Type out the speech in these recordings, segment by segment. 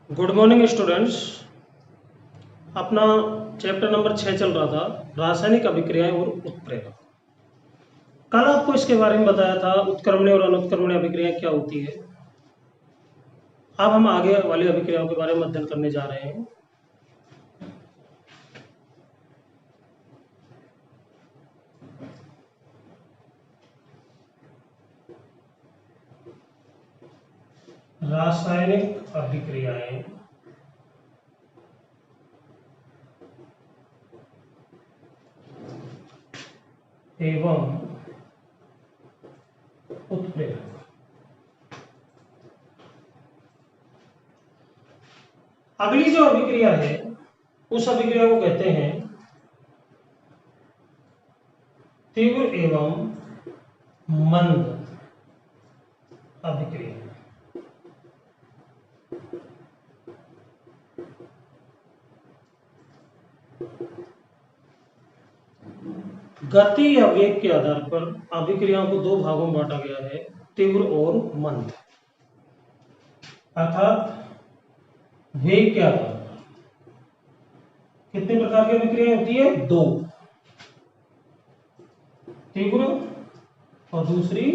Good morning students. अपना chapter number 6 चल रहा था, रासायनिक अभिक्रियाएं और उत्प्रेरक। कल आपको इसके बारे में बताया था उत्क्रमणीय और अनुत्क्रमणीय अभिक्रियाएं क्या होती है। अब हम आगे वाली अभिक्रियाओं के बारे में अध्ययन करने जा रहे हैं। रासायनिक अभिक्रियाएं एवं उत्प्रेरक। अगली जो अभिक्रिया है उस अभिक्रिया को कहते हैं तीव्र एवं मंद अभिक्रिया। गति या वेग के आधार पर अभिक्रियाओं को दो भागों में बांटा गया है, तीव्र और मंद। अर्थात वेग के आधार पर कितने प्रकार की अभिक्रियाएं होती है? दो, तीव्र और दूसरी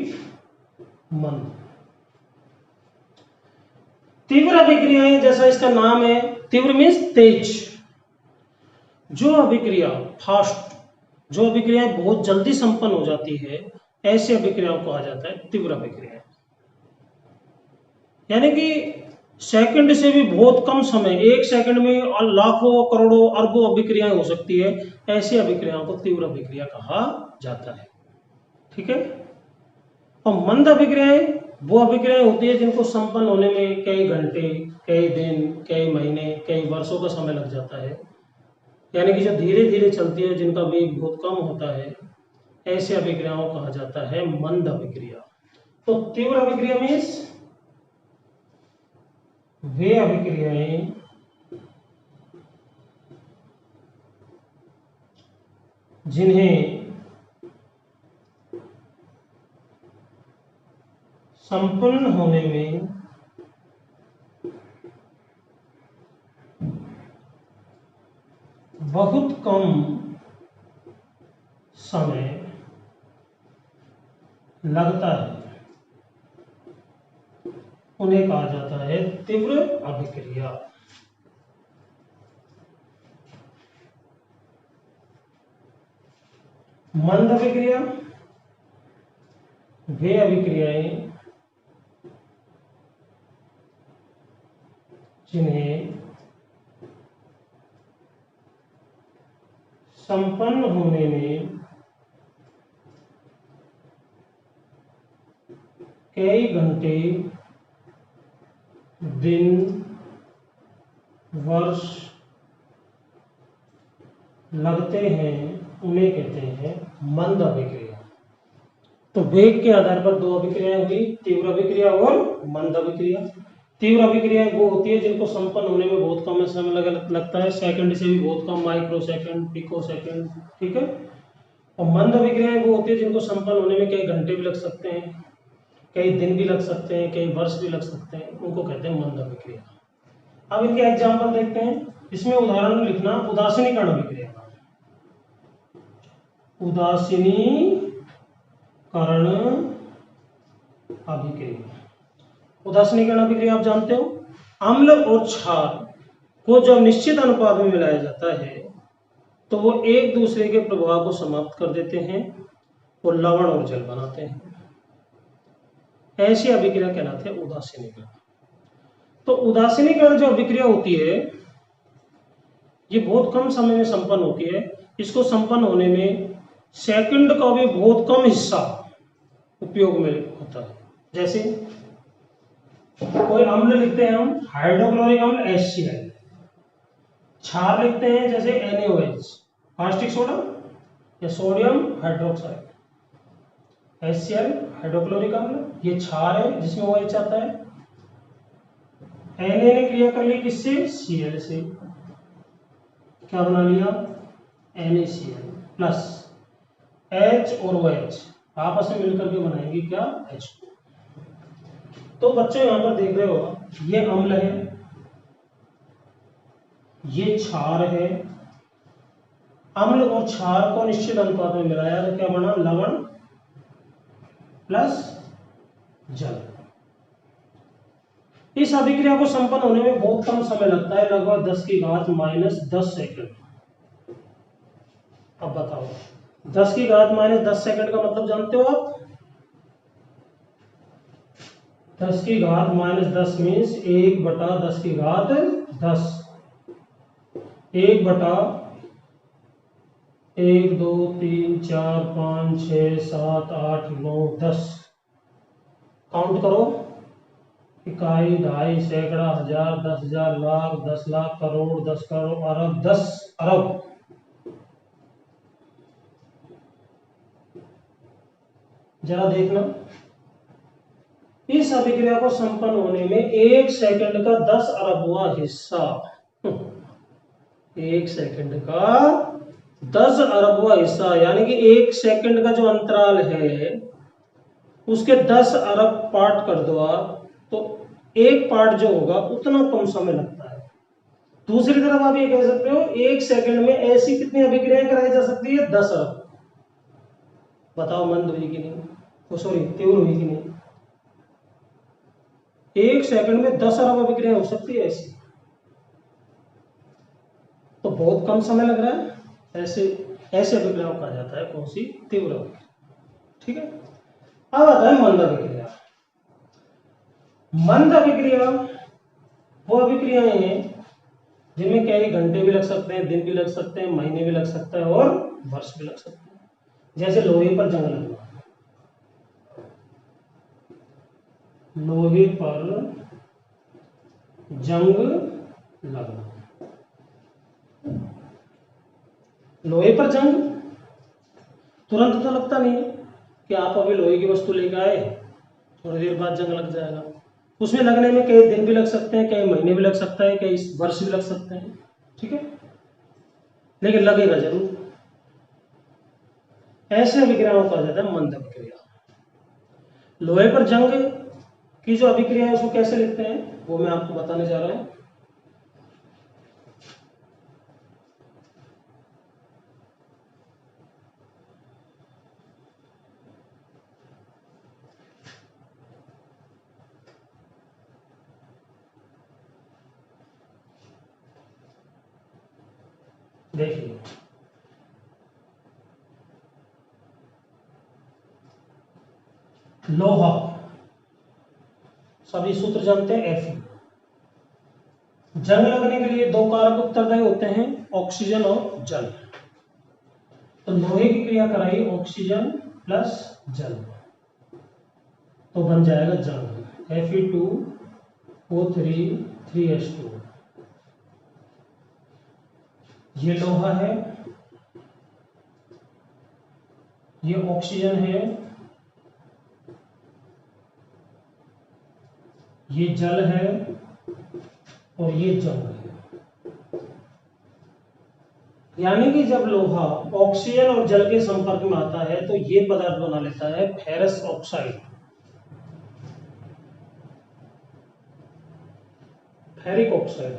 मंद। तीव्र अभिक्रियाएं, जैसा इसका नाम है, तीव्र मीन्स तेज। जो अभिक्रिया फास्ट, जो अभिक्रियाएं बहुत जल्दी संपन्न हो जाती है, ऐसी अभिक्रियाओं को कहा जाता है तीव्र अभिक्रियाएं। यानी कि सेकंड से भी बहुत कम समय, एक सेकंड में लाखों करोड़ों अरबों अभिक्रियाएं हो सकती है, ऐसी अभिक्रियाओं को तीव्र अभिक्रिया कहा जाता है। ठीक है। और मंद अभिक्रियाएं वो अभिक्रियाएं होती है जिनको संपन्न होने में कई घंटे, कई दिन, कई महीने, कई वर्षों का समय लग जाता है। यानी कि जो धीरे धीरे चलती है, जिनका वेग बहुत कम होता है, ऐसी अभिक्रियाओं को कहा जाता है मंद अभिक्रिया। तो तीव्र अभिक्रिया मीन्स वे अभिक्रियाएं जिन्हें संपन्न होने में बहुत कम समय लगता है, उन्हें कहा जाता है तीव्र अभिक्रिया। मंद अभिक्रिया वे अभिक्रियाएं जिन्हें संपन्न होने में कई घंटे, दिन, वर्ष लगते हैं, उन्हें कहते हैं मंद अभिक्रिया। तो वेग के आधार पर दो अभिक्रियाएं हुई, तीव्र अभिक्रिया और मंद अभिक्रिया। तीव्र अभिक्रियाएं वो होती है जिनको संपन्न होने में बहुत कम समय लगता है, सेकंड से भी बहुत कम, माइक्रो सेकंड, पिको सेकंड। ठीक है। और मंद अभिक्रियाएं वो होती है जिनको संपन्न होने में कई घंटे भी लग सकते हैं, कई दिन भी लग सकते हैं, कई वर्ष भी लग सकते हैं, उनको कहते हैं मंद अभिक्रिया। अब इनके एग्जाम्पल देखते हैं। इसमें उदाहरण लिखना उदासीनीकरण अभिक्रिया का। उदासीनीकरण अभिक्रिया। उदासीनीकरण अभिक्रिया आप जानते हो, अम्ल और क्षार को जब निश्चित अनुपात में मिलाया जाता है तो वो एक दूसरे के प्रभाव को समाप्त कर देते हैं और लवण और जल बनाते हैं। ऐसी अभिक्रिया कहलाती है उदासीनीकरण। तो उदासीनीकरण जो अभिक्रिया होती है, ये बहुत कम समय में संपन्न होती है। इसको संपन्न होने में सेकंड का भी बहुत कम हिस्सा उपयोग में होता है। जैसे कोई अम्ल लिखते हैं हम, हाइड्रोक्लोरिक अम्ल HCl। क्षार लिखते हैं जैसे NaOH, कास्टिक सोडा या सोडियम हाइड्रोक्साइड। HCl हाइड्रोक्लोरिक अम्ल, ये क्षार है जिसमें OH आता है। Na ने क्रिया कर ली किससे? Cl से। क्या बना लिया? NaCl प्लस H और OH आपस में मिलकर के बनाएंगे क्या? H2। तो बच्चों यहाँ पर देख रहे हो, ये अम्ल है, ये क्षार है, अम्ल और क्षार को निश्चित अनुपात में मिलाया तो क्या बना, लवण प्लस जल। इस अभिक्रिया को संपन्न होने में बहुत कम समय लगता है, लगभग 10 की घात माइनस 10 सेकंड। अब बताओ 10 की घात माइनस 10 सेकंड का मतलब जानते हो आप? 10 की घात माइनस 10 मीन्स 1/10 की घात 10, 1/, 1 2 3 4 5 6 7 8 9 10, काउंट करो, इकाई, ढाई, सैकड़ा, हजार, 10,000, लाख, 10 लाख, करोड़, 10 करोड़, अरब, 10 अरब। जरा देखना, इस अभिक्रिया को संपन्न होने में 1 सेकंड का 10 अरबवां हिस्सा, 1 सेकंड का 10 अरबवां हिस्सा, यानी कि 1 सेकंड का जो अंतराल है उसके 10 अरब पार्ट कर दो आप, तो एक पार्ट जो होगा उतना कम समय लगता है। दूसरी तरफ आप ये कह सकते हो 1 सेकंड में ऐसी कितनी अभिक्रियाएं कराई जा सकती है, 10 अरब। बताओ मंद हुई कि नहीं, सॉरी तीव्र हुई कि नहीं? 1 सेकंड में 10 अरब अभिक्रिया हो सकती है ऐसी, तो बहुत कम समय लग रहा है। ऐसे ऐसे अभिक्रिया को कहा जाता है कौन सी, तीव्र अभिक्रिया। ठीक है, अब आता है मंद अभिक्रिया। मंद अभिक्रिया वो अभिक्रियाएं हैं जिनमें कई घंटे भी लग सकते हैं, दिन भी लग सकते हैं, महीने भी लग सकते हैं और वर्ष भी लग सकते हैं। जैसे लोहे पर जंग लगना, लोहे पर जंग लगना, लोहे पर जंग तुरंत तो लगता नहीं है कि आप अभी लोहे की वस्तु लेकर आए थोड़ी देर बाद जंग लग जाएगा। उसमें लगने में कई दिन भी लग सकते हैं, कई महीने भी लग सकता है, कई वर्ष भी लग सकते हैं। ठीक है, लेकिन लगेगा जरूर। ऐसे अभिक्रियाओं को कहा जाता है मंद अभिक्रिया। लोहे पर जंग की जो अभिक्रिया है उसको कैसे लिखते हैं वो मैं आपको बताने जा रहा हूं। देखिए, लोहा, सभी सूत्र जानते हैं, Fe। जंग लगने के लिए दो कारक उत्तरदायी होते हैं, ऑक्सीजन और जल। तो लोहे की क्रिया कराई ऑक्सीजन प्लस जल, तो बन जाएगा जंग, Fe2O3 3H2। ये लोहा है, ये ऑक्सीजन है, ये जल है और ये जंग है। यानी कि जब लोहा ऑक्सीजन और जल के संपर्क में आता है तो ये पदार्थ बना लेता है ferrous oxide, ferric oxide,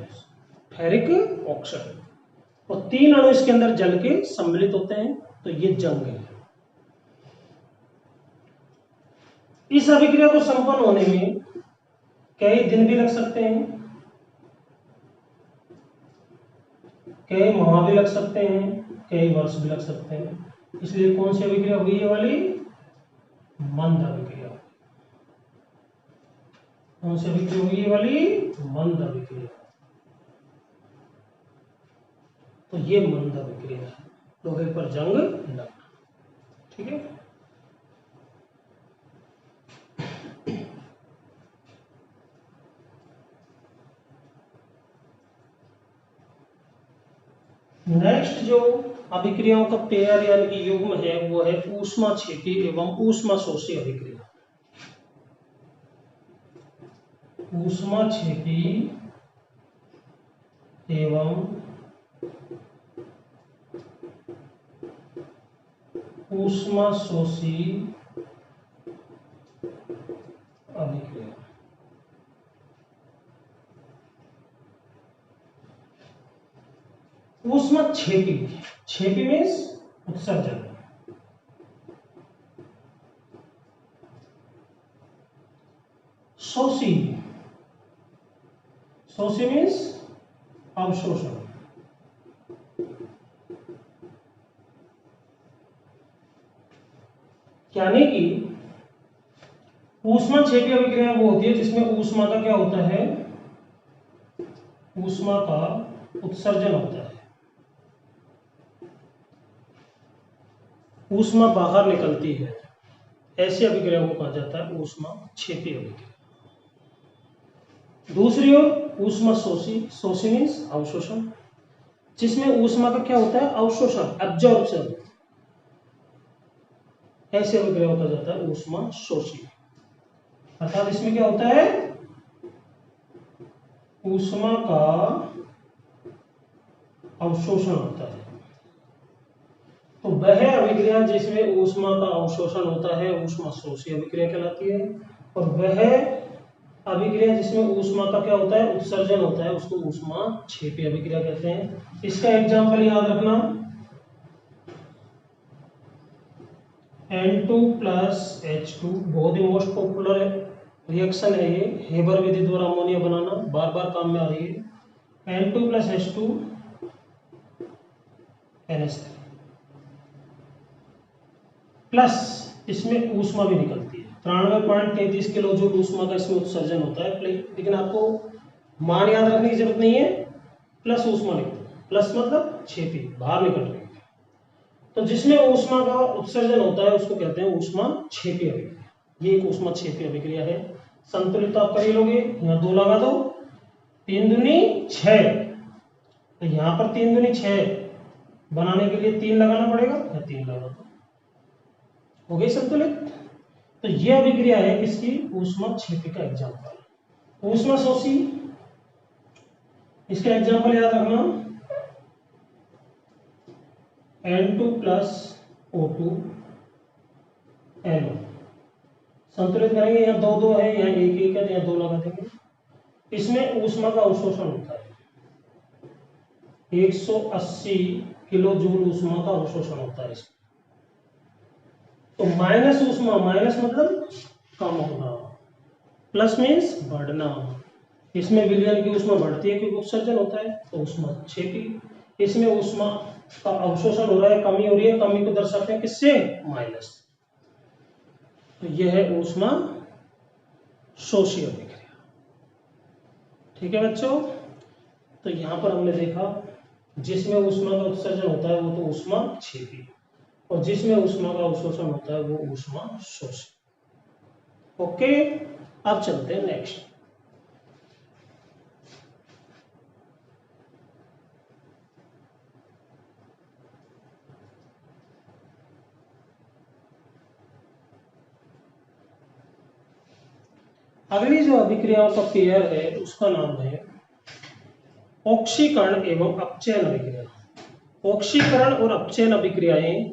ferric oxide, और 3 अणु इसके अंदर जल के सम्मिलित होते हैं, तो ये जंग है। इस अभिक्रिया को संपन्न होने में कई दिन भी लग सकते हैं, कई माह भी लग सकते हैं, कई वर्ष भी लग सकते हैं। इसलिए कौन सी अभिक्रिया हुई है वाली, मंद अभिक्रिया। कौन सी अभिक्रिया हुई है वाली, मंद अभिक्रिया। तो ये मंद अभिक्रिया है, लोहे पर जंग लगना। ठीक है, नेक्स्ट जो अभिक्रियाओं का पेयर यानी कि युग्म है वो है ऊष्माक्षेपी एवं ऊष्माशोषी अभिक्रिया। ऊष्माक्षेपी एवं ऊष्माशोषी अभिक्रिया। छेपी, छेपी मीन्स उत्सर्जन। शोषी, शोषी मीन्स अवशोषण। यानी कि ऊष्मा छेपी अभिक्रिया वो होती है जिसमें ऊष्मा का क्या होता है, ऊष्मा का उत्सर्जन होता है, ऊष्मा बाहर निकलती है, ऐसी अभिक्रिया को कहा जाता है ऊष्मा छेपी अभिक्रिया। दूसरी ओर ऊष्मा शोषी, शोषी मीन्स अवशोषण, जिसमें ऊष्मा का क्या होता है, अवशोषण, एब्जॉर्प्शन, ऐसे अभिक्रिया को कहा जाता है ऊष्मा शोषी। अर्थात इसमें क्या होता है, ऊष्मा का अवशोषण होता है। तो वह अभिक्रिया जिसमें ऊष्मा का अवशोषण होता है ऊष्मा शोषी अभिक्रिया कहलाती है, और वह अभिक्रिया जिसमें ऊष्मा का क्या होता है, उत्सर्जन होता है, उसको ऊष्मा छेपी अभिक्रिया कहते हैं। इसका एग्जाम्पल याद रखना, N2 प्लस H2, बहुत ही मोस्ट पॉपुलर रिएक्शन है ये, हेबर विधि द्वारा अमोनिया बनाना, बार बार काम में आ रही है। N2 plus H2 NH3 plus इसमें ऊष्मा भी निकलती है, 93.33 किलो जूल ऊष्मा का इसमें उत्सर्जन होता है। लेकिन आपको मान याद रखने की जरूरत नहीं है, प्लस ऊष्मा निकलती है, प्लस मतलब छेपी बाहर निकल रही है। तो जिसमें ऊष्मा का उत्सर्जन होता है उसको कहते हैं ऊष्मा छेपी अभिक्रिया। ये एक ऊष्मा छेपी अभिक्रिया है। संतुलित आप कर ही लोगे, यहाँ 2 लगा दो, 3 दूनी 6, तो यहाँ पर 3 दूनी 6 बनाने के लिए 3 लगाना पड़ेगा, या 3 लगा दो, हो गई संतुलित। तो ये अभिक्रिया है किसकी, ऊष्मा छेपी का एग्जाम्पल। ऊष्मा शोषी, इसका एग्जाम्पल याद रखना, N2 प्लस O2 NO, संतुलित करेंगे, यहाँ 2 2 है, यहाँ 1 1 है, यहाँ 2 लगा देंगे। इसमें ऊष्मा का अवशोषण होता है, 180 किलो जूल ऊष्मा का अवशोषण होता है इसमें। तो माइनस ऊष्मा, माइनस मतलब कम होना, प्लस मीन्स बढ़ना। इसमें विलयन की ऊष्मा बढ़ती है क्योंकि उत्सर्जन होता है, तो ऊष्मा छेपी। इसमें ऊष्मा का अवशोषण हो रहा है, कमी हो रही है, कमी को दर्शाते हैं किससे, माइनस। तो यह है ऊष्मा शोषी अभिक्रिया। ठीक है बच्चों, तो यहां पर हमने देखा जिसमें ऊष्मा का उत्सर्जन होता है वो तो ऊष्मा छेपी, और जिसमें ऊष्मा का अवशोषण होता है वो ऊष्मा शोषी। ओके, अब चलते हैं नेक्स्ट। अगली जो अभिक्रियाओं का पेयर है उसका नाम है ऑक्सीकरण एवं अपचयन अभिक्रिया। ऑक्सीकरण और अपचयन अभिक्रियाएं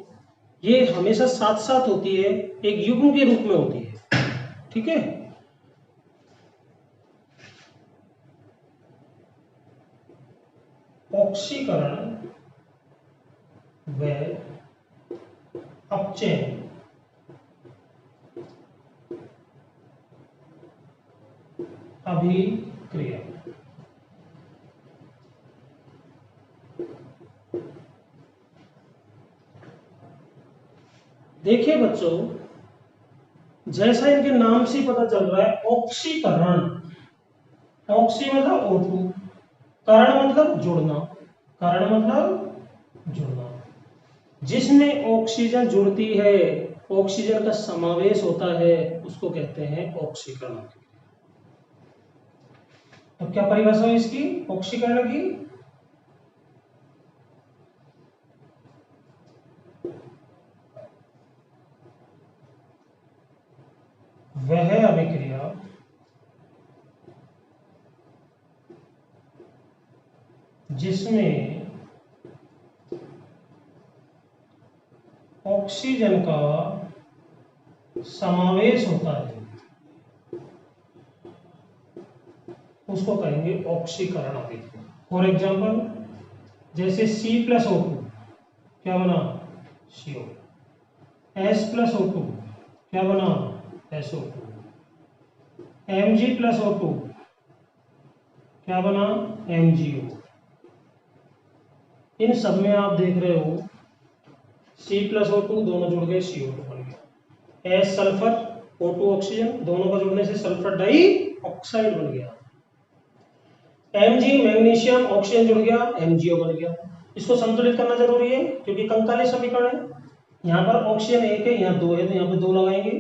ये हमेशा साथ साथ होती है, एक युग्म के रूप में होती है। ठीक है, ऑक्सीकरण व अपचयन अभिक्रिया। देखिए बच्चों, जैसा इनके नाम से पता चल रहा है, ऑक्सीकरण, ऑक्सी मतलब O2, करण मतलब जुड़ना, करण मतलब जुड़ना, जिसमें ऑक्सीजन जुड़ती है, ऑक्सीजन का समावेश होता है, उसको कहते हैं ऑक्सीकरण। तो क्या परिभाषा है इसकी, ऑक्सीकरण की, वह अभिक्रिया जिसमें ऑक्सीजन का समावेश होता है उसको कहेंगे ऑक्सीकरण अभिक्रिया। फॉर एग्जाम्पल, जैसे C प्लस O2 क्या बना CO, S प्लस O2 क्या बना SO2, Mg प्लस O2 क्या बना MgO। इन सब में आप देख रहे हो C प्लस O2 दोनों जुड़ गए CO2 बन गया, S सल्फर O2 ऑक्सीजन दोनों का जुड़ने से सल्फर डाई ऑक्साइड बन गया, Mg मैग्नीशियम ऑक्सीजन जुड़ गया MgO बन गया। इसको संतुलित करना जरूरी है क्योंकि कंकाली समीकरण है। यहाँ पर ऑक्सीजन एक है, यहाँ दो है, तो यहाँ पे दो लगाएंगे,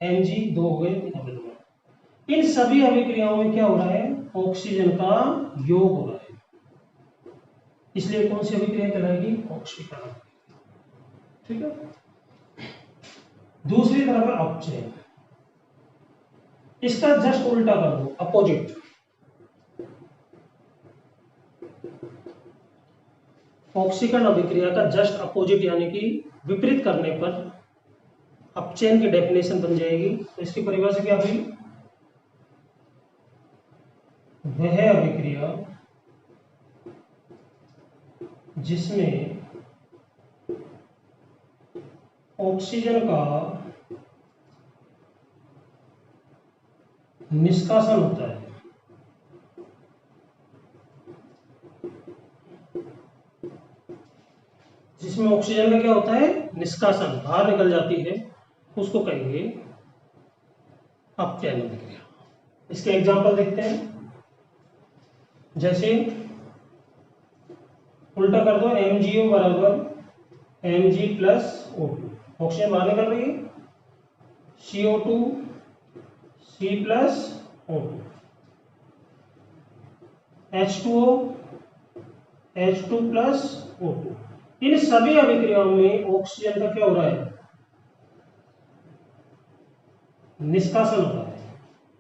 Mg दो हो गए, यहाँ पे दो। इन सभी अभिक्रियाओं में क्या हो रहा है, ऑक्सीजन का योग हो रहा है, इसलिए कौन सी अभिक्रिया कहलाएगी, ऑक्सीकरण। ठीक है। दूसरी तरफ है अपचयन, इसका जस्ट उल्टा कर दो, अपोजिट। ऑक्सीकरण अभिक्रिया का जस्ट अपोजिट यानी कि विपरीत करने पर अपचयन की डेफिनेशन बन जाएगी। तो इसकी परिभाषा क्या हुई, वह अभिक्रिया जिसमें ऑक्सीजन का निष्कासन होता है, जिसमें ऑक्सीजन का क्या होता है, निष्कासन, बाहर निकल जाती है, उसको कहेंगे अपचयन अभिक्रिया। इसके एग्जांपल देखते हैं। जैसे उल्टा कर दो, MgO बराबर Mg प्लस O2, ऑक्सीजन बाहर निकल रही है, CO2 C plus O2, H2O H2 plus O2। इन सभी अभिक्रियाओं में ऑक्सीजन का क्या हो रहा है, निष्कासन हो रहा है,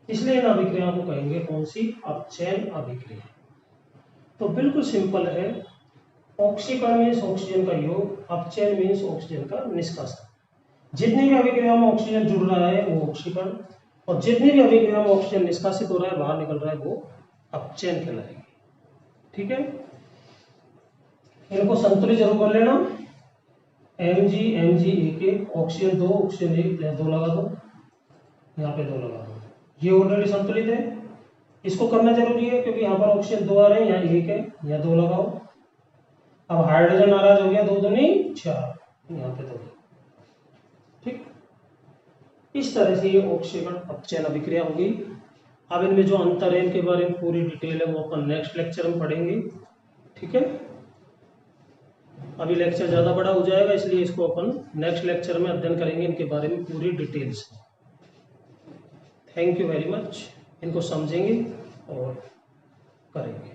इसलिए इन अभिक्रियाओं को कहेंगे कौन सी, अपचयन अभिक्रिया। तो बिल्कुल सिंपल है, ऑक्सीकरण मीन्स ऑक्सीजन का योग, अपचयन मीन्स ऑक्सीजन का निष्कासन। जितनी भी अभिक्रियाओं में ऑक्सीजन जुड़ रहा है वो ऑक्सीकरण, और जितनी भी अभिक्रिया में ऑक्सीजन निष्कासित हो रहा है, बाहर निकल रहा है, वो अपचयन कहलाएगी। ठीक है। इनको संतुलित जरूर कर लेना, Mg एक एक, ऑक्सीजन दो, ऑक्सीजन एक, दो लगा दो, यहाँ पे दो लगा दो, ये ऑलरेडी संतुलित है। इसको करना जरूरी है क्योंकि यहाँ पर ऑक्सीजन दो आ रहे हैं, यहाँ एक है, यहाँ दो लगाओ। अब हाइड्रोजन नाराज हो गया, दो दूनी चार, यहाँ पे दो। ठीक, इस तरह से ये ऑक्सीकरण अपचयन अभिक्रिया होगी। अब इनमें जो अंतर है इनके बारे में पूरी डिटेल है वो अपन नेक्स्ट लेक्चर में पढ़ेंगे। ठीक है, अभी लेक्चर ज़्यादा बड़ा हो जाएगा इसलिए इसको अपन नेक्स्ट लेक्चर में अध्ययन करेंगे इनके बारे में पूरी details. Thank you very much. इनको समझेंगे और करेंगे।